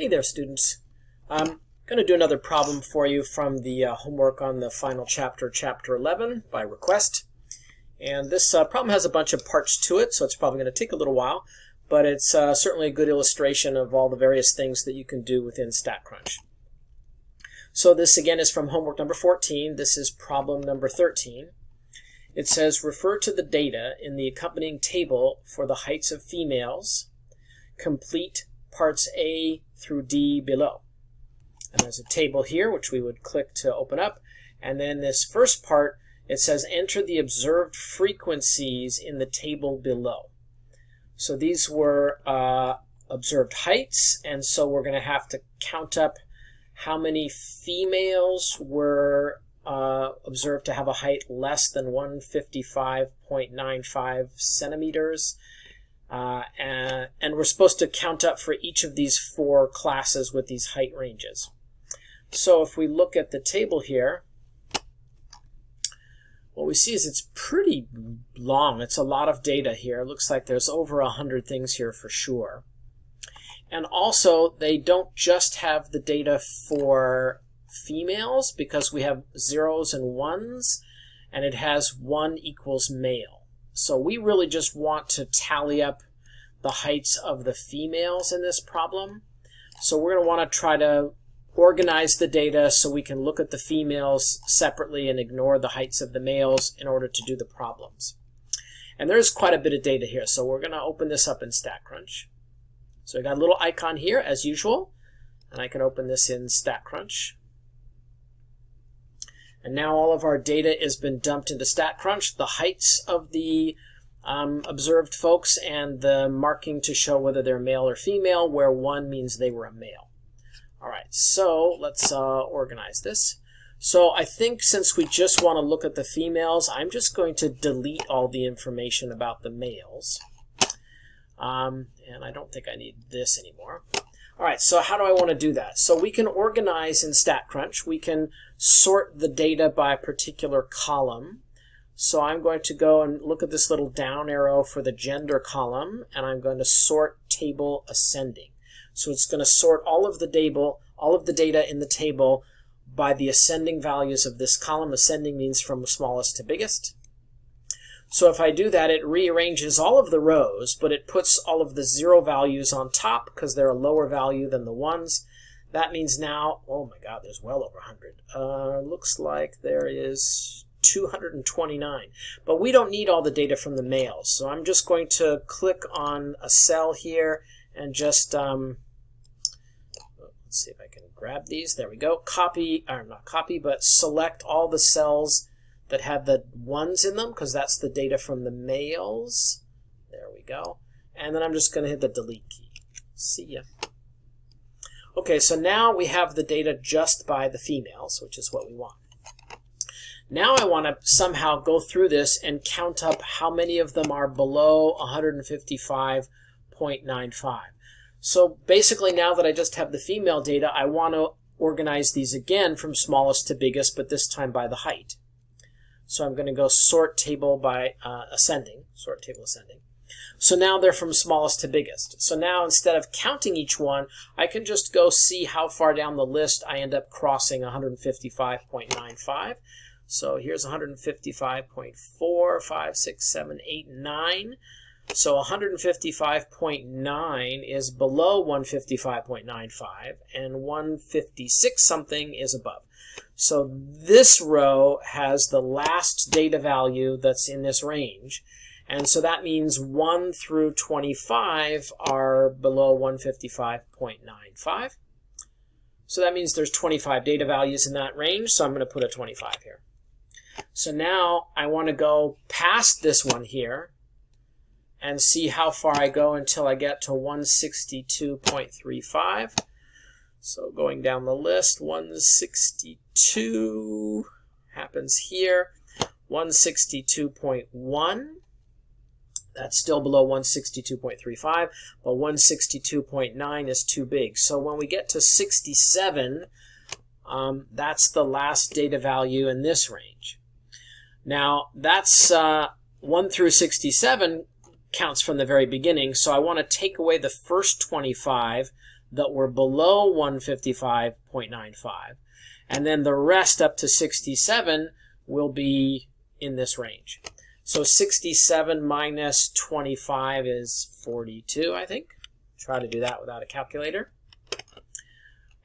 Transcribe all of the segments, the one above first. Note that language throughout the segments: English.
Hey there, students. I'm going to do another problem for you from the homework on the final chapter, Chapter 11, by request. And this problem has a bunch of parts to it, so it's probably going to take a little while, but it's certainly a good illustration of all the various things that you can do within StatCrunch. So this, again, is from homework number 14. This is problem number 13. It says, refer to the data in the accompanying table for the heights of females. Complete parts A through D below. And there's a table here, which we would click to open up. And then this first part, it says, enter the observed frequencies in the table below. So these were observed heights, and so we're going to have to count up how many females were observed to have a height less than 155.95 centimeters. And we're supposed to count up for each of these four classes with these height ranges. So if we look at the table here, what we see is it's pretty long. It's a lot of data here. It looks like there's over 100 things here for sure. And also, they don't just have the data for females, because we have zeros and ones, and it has 1 equals male. So we really just want to tally up the heights of the females in this problem. So we're going to want to try to organize the data so we can look at the females separately and ignore the heights of the males in order to do the problems. And there's quite a bit of data here, so we're going to open this up in StatCrunch. So I got a little icon here as usual, and I can open this in StatCrunch. And now all of our data has been dumped into StatCrunch, the heights of the observed folks and the marking to show whether they're male or female, where 1 means they were a male. All right, so let's organize this. So I think since we just want to look at the females, I'm just going to delete all the information about the males. And I don't think I need this anymore. All right, so how do I want to do that? So we can organize in StatCrunch. We can sort the data by a particular column. So I'm going to go and look at this little down arrow for the gender column, and I'm going to sort table ascending. So it's going to sort all of the data in the table by the ascending values of this column. Ascending means from smallest to biggest. So if I do that, it rearranges all of the rows, but it puts all of the 0 values on top because they're a lower value than the ones. That means now, oh my God, there's well over 100. Looks like there is 229. But we don't need all the data from the males. So I'm just going to click on a cell here and just, let's see if I can grab these. There we go. Copy, or not copy, but select all the cells that have the 1s in them, because that's the data from the males. There we go. And then I'm just going to hit the delete key. See ya. Okay, so now we have the data just by the females, which is what we want. Now I want to somehow go through this and count up how many of them are below 155.95. So basically, now that I just have the female data, I want to organize these again from smallest to biggest, but this time by the height. So I'm going to go sort table by ascending, sort table ascending. So now they're from smallest to biggest. So now instead of counting each one, I can just go see how far down the list I end up crossing 155.95. So here's 155.4, 5, 6, 7, 8, 9. So 155.9 is below 155.95, and 156 something is above. So this row has the last data value that's in this range. And so that means 1 through 25 are below 155.95. So that means there's 25 data values in that range, so I'm going to put a 25 here. So now I want to go past this one here and see how far I go until I get to 162.35. So going down the list, 162 happens here. 162.1, that's still below 162.35, but 162.9 is too big. So when we get to 67, that's the last data value in this range. Now, that's 1 through 67 counts from the very beginning, so I want to take away the first 25 that were below 155.95. And then the rest up to 67 will be in this range. So 67 minus 25 is 42, I think. Try to do that without a calculator.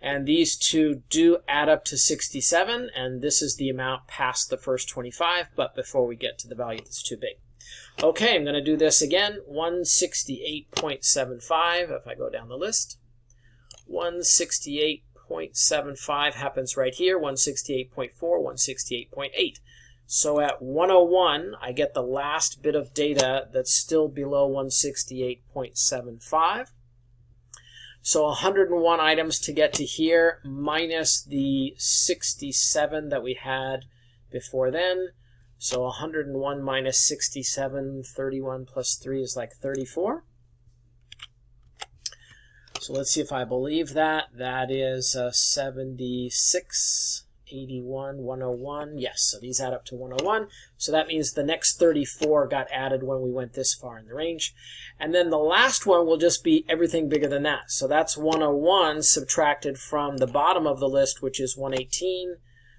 And these two do add up to 67, and this is the amount past the first 25, but before we get to the value that's too big. Okay, I'm going to do this again. 168.75, if I go down the list. 168.75 happens right here, 168.4, 168.8. So at 101, I get the last bit of data that's still below 168.75. So 101 items to get to here, minus the 67 that we had before then. So 101 minus 67, 31 plus 3 is like 34. So let's see if I believe that. That is 76, 81, 101. Yes, so these add up to 101. So that means the next 34 got added when we went this far in the range. And then the last one will just be everything bigger than that. So that's 101 subtracted from the bottom of the list, which is 118.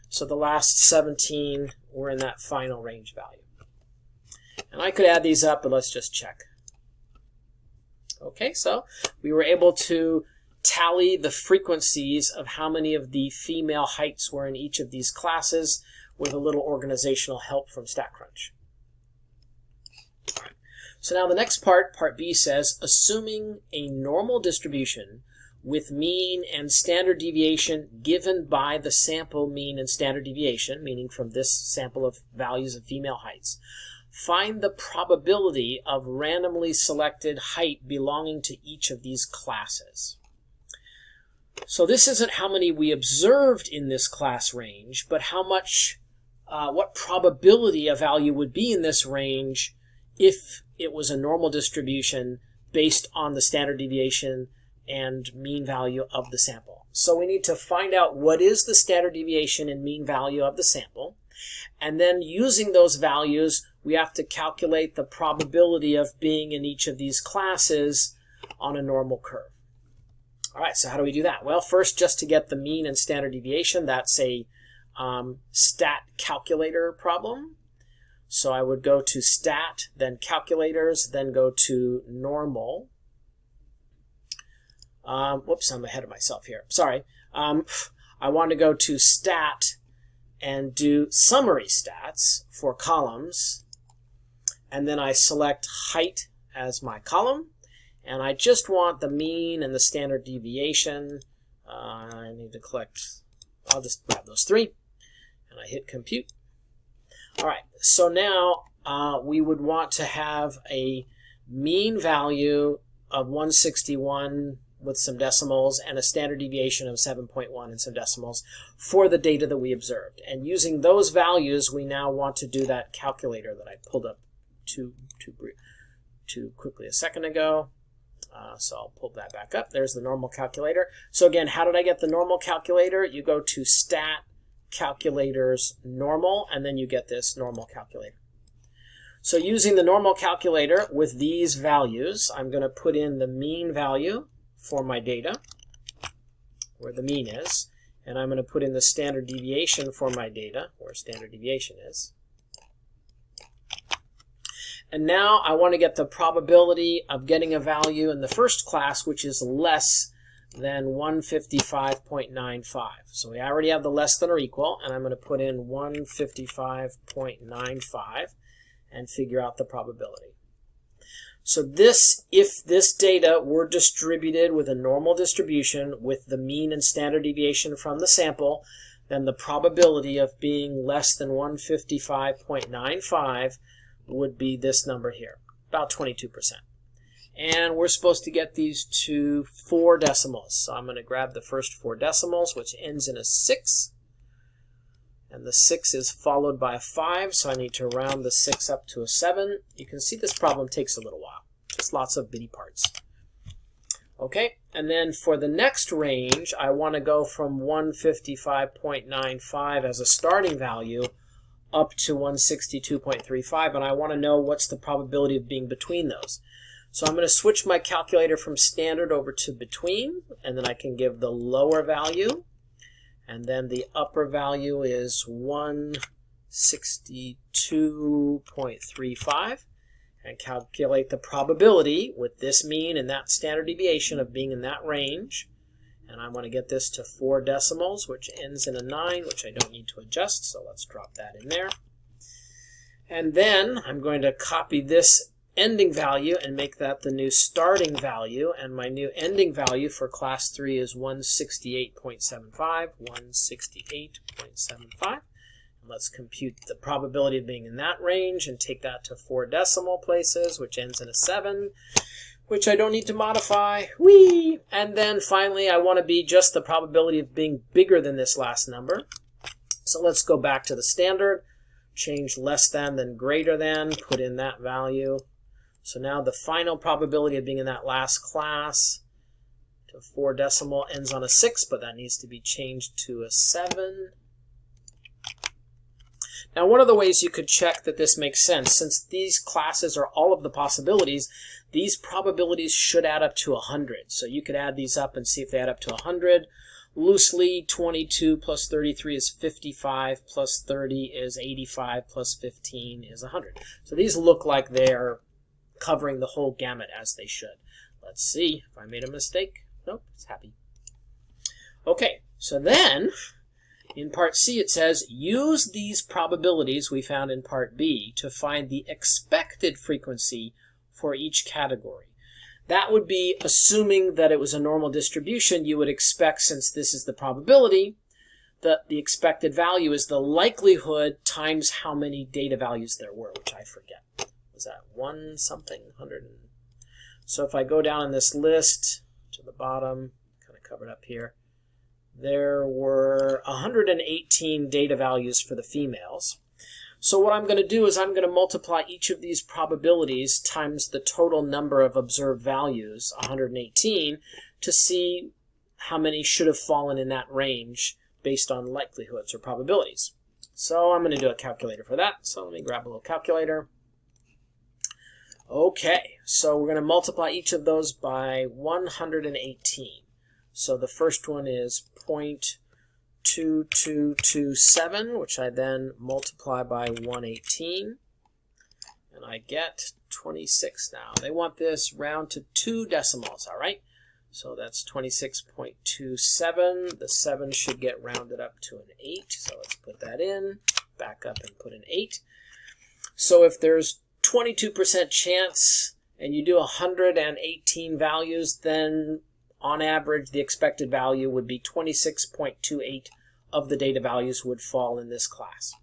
So the last 17 were in that final range value. And I could add these up, but let's just check. Okay, so we were able to tally the frequencies of how many of the female heights were in each of these classes with a little organizational help from StatCrunch. All right. So now the next part, part B, says, assuming a normal distribution with mean and standard deviation given by the sample mean and standard deviation, meaning from this sample of values of female heights, find the probability of randomly selected height belonging to each of these classes. So this isn't how many we observed in this class range, but how much, what probability a value would be in this range if it was a normal distribution based on the standard deviation and mean value of the sample. So we need to find out what is the standard deviation and mean value of the sample, and then using those values, we have to calculate the probability of being in each of these classes on a normal curve. All right, so how do we do that? Well, first, just to get the mean and standard deviation, that's a stat calculator problem. So I would go to stat, then calculators, then go to normal. Whoops, I'm ahead of myself here. Sorry. I want to go to stat and do summary stats for columns. And then I select height as my column. And I just want the mean and the standard deviation. I need to collect, I'll just grab those three. And I hit compute. All right, so now we would want to have a mean value of 161 with some decimals and a standard deviation of 7.1 and some decimals for the data that we observed. And using those values, we now want to do that calculator that I pulled up too quickly a second ago. So I'll pull that back up. There's the normal calculator. So again, how did I get the normal calculator? You go to stat, calculators, normal, and then you get this normal calculator. So using the normal calculator with these values, I'm going to put in the mean value for my data, where the mean is, and I'm going to put in the standard deviation for my data, where standard deviation is. And now I want to get the probability of getting a value in the first class, which is less than 155.95. So we already have the less than or equal, and I'm going to put in 155.95 and figure out the probability. So this, if this data were distributed with a normal distribution with the mean and standard deviation from the sample, then the probability of being less than 155.95 would be this number here, about 22%. And we're supposed to get these to 4 decimals. So I'm going to grab the first 4 decimals, which ends in a 6. And the 6 is followed by a 5, so I need to round the 6 up to a 7. You can see this problem takes a little while. Just lots of bitty parts. Okay, and then for the next range, I want to go from 155.95 as a starting value up to 162.35, and I want to know what's the probability of being between those. So I'm going to switch my calculator from standard over to between, and then I can give the lower value, and then the upper value is 162.35, and calculate the probability with this mean and that standard deviation of being in that range. And I want to get this to 4 decimals, which ends in a 9, which I don't need to adjust, so let's drop that in there. And then I'm going to copy this ending value and make that the new starting value, and my new ending value for class 3 is 168.75, 168.75. And let's compute the probability of being in that range and take that to 4 decimal places, which ends in a 7, which I don't need to modify. Whee! And then finally I want to be just the probability of being bigger than this last number. So let's go back to the standard, change less than greater than, put in that value. So now the final probability of being in that last class to 4 decimal ends on a 6, but that needs to be changed to a 7. Now, one of the ways you could check that this makes sense, since these classes are all of the possibilities, these probabilities should add up to 100. So you could add these up and see if they add up to 100. Loosely, 22 plus 33 is 55, plus 30 is 85, plus 15 is 100. So these look like they're covering the whole gamut as they should. Let's see if I made a mistake. Nope, it's happy. Okay, so then in part C it says use these probabilities we found in part B to find the expected frequency for each category. That would be assuming that it was a normal distribution. You would expect, since this is the probability, that the expected value is the likelihood times how many data values there were, which I forget. Was that 1 something, 100? So if I go down in this list to the bottom, kind of covered up here, there were 118 data values for the females. So what I'm going to do is I'm going to multiply each of these probabilities times the total number of observed values, 118, to see how many should have fallen in that range based on likelihoods or probabilities. So I'm going to do a calculator for that. So let me grab a little calculator. Okay, so we're going to multiply each of those by 118. So the first one is 0.2227, which I then multiply by 118, and I get 26 now. They want this round to 2 decimals, all right? So that's 26.27. The 7 should get rounded up to an 8, so let's put that in, back up and put an 8. So if there's 22% chance and you do 118 values, then on average the expected value would be 26.28 of the data values would fall in this class.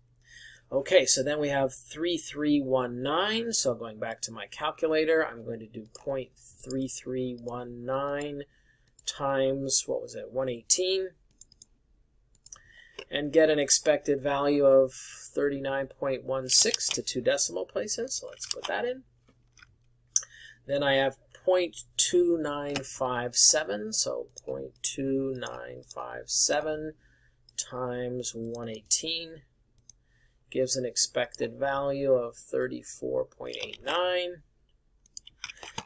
Okay, so then we have 3319. So going back to my calculator, I'm going to do 0.3319 times, what was it, 118, and get an expected value of 39.16 to 2 decimal places. So let's put that in. Then I have 0.2957, so 0.2957 times 118 gives an expected value of 34.89.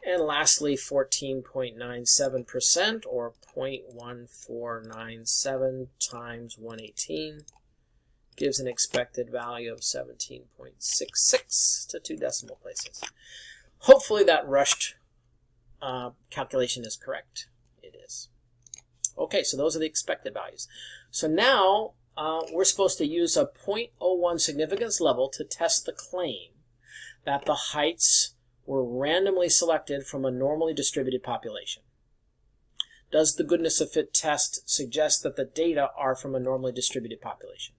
And lastly, 14.97%, or 0.1497 times 118 gives an expected value of 17.66 to 2 decimal places. Hopefully that rushed calculation is correct. It is. Okay, so those are the expected values. So now we're supposed to use a 0.01 significance level to test the claim that the heights were randomly selected from a normally distributed population. Does the goodness of fit test suggest that the data are from a normally distributed population?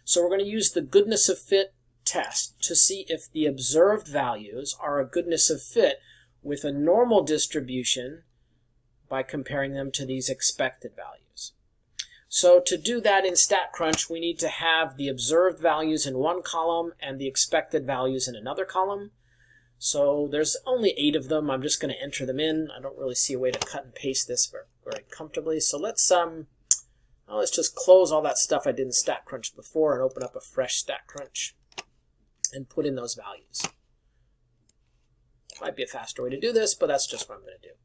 So we're going to use the goodness of fit test to see if the observed values are a goodness of fit with a normal distribution by comparing them to these expected values. So to do that in StatCrunch, we need to have the observed values in one column and the expected values in another column. So there's only 8 of them. I'm just going to enter them in. I don't really see a way to cut and paste this very comfortably. So let's just close all that stuff I did in StatCrunch before and open up a fresh StatCrunch and put in those values. Might be a faster way to do this, but that's just what I'm going to do.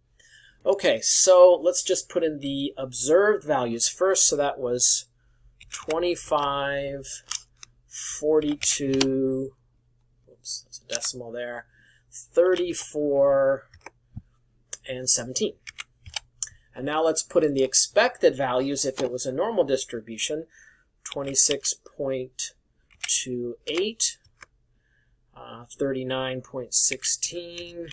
Okay, so let's just put in the observed values first. So that was 25, 42, oops, there's a decimal there, 34, and 17. And now let's put in the expected values if it was a normal distribution, 26.28, 39.16,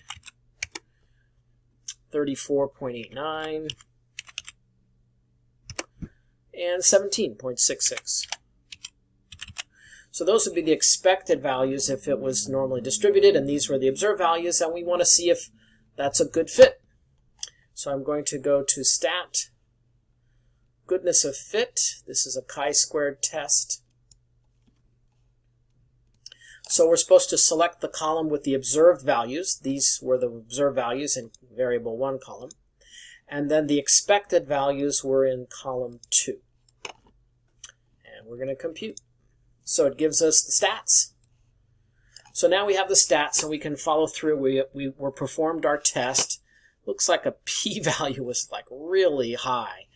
34.89, and 17.66. So those would be the expected values if it was normally distributed, and these were the observed values, and we want to see if that's a good fit. So I'm going to go to Stat, Goodness of Fit. This is a chi-squared test. So we're supposed to select the column with the observed values. These were the observed values in variable 1 column. And then the expected values were in column 2. And we're going to compute. So it gives us the stats. So now we have the stats and we can follow through. We performed our test. Looks like a p-value was like really high.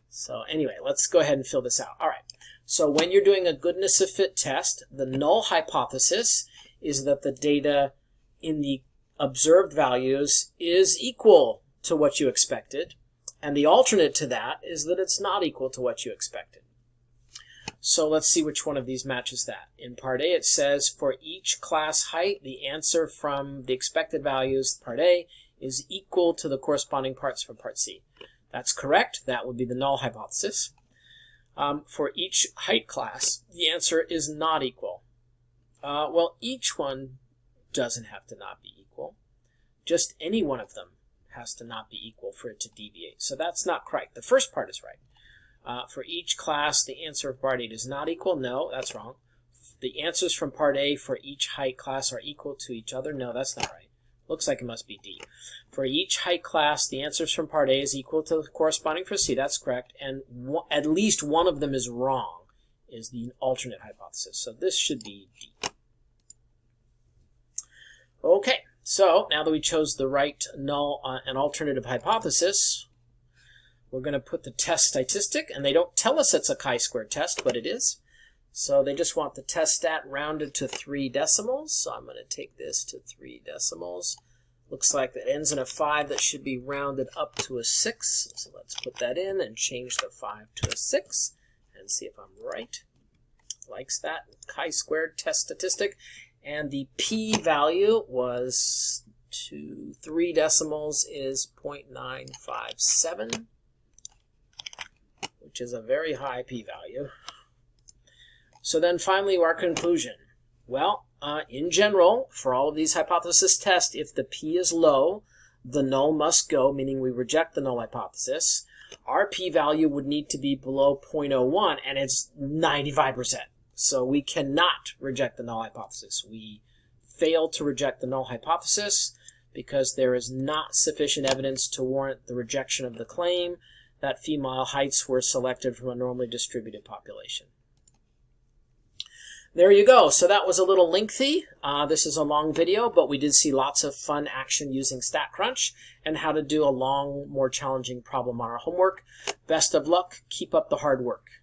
So anyway, let's go ahead and fill this out. All right. So when you're doing a goodness of fit test, the null hypothesis is that the data in the observed values is equal to what you expected. And the alternate to that is that it's not equal to what you expected. So let's see which one of these matches that. In part A, it says for each class height, the answer from the expected values, part A, is equal to the corresponding parts from part C. That's correct. That would be the null hypothesis. For each height class, the answer is not equal. Well, each one doesn't have to not be equal. Just any one of them has to not be equal for it to deviate. So that's not correct. The first part is right. For each class, the answer of part A is not equal. No, that's wrong. The answers from part A for each height class are equal to each other. No, that's not right. Looks like it must be D. For each height class, the answers from part A is equal to the corresponding for C. That's correct. And at least one of them is wrong, is the alternate hypothesis. So this should be D. Okay, so now that we chose the right null and alternative hypothesis, we're going to put the test statistic, and they don't tell us it's a chi-squared test, but it is. So they just want the test stat rounded to 3 decimals. So I'm going to take this to 3 decimals. Looks like that ends in a 5 that should be rounded up to a 6. So let's put that in and change the 5 to a 6 and see if I'm right. Likes that. Chi-squared test statistic. And the p-value was 3 decimals is 0.957, which is a very high p-value. So then finally, our conclusion. Well, in general, for all of these hypothesis tests, if the p is low, the null must go, meaning we reject the null hypothesis. Our p-value would need to be below 0.01, and it's 95%. So we cannot reject the null hypothesis. We fail to reject the null hypothesis because there is not sufficient evidence to warrant the rejection of the claim that female heights were selected from a normally distributed population. There you go. So that was a little lengthy. This is a long video, but we did see lots of fun action using StatCrunch and how to do a long, more challenging problem on our homework. Best of luck. Keep up the hard work.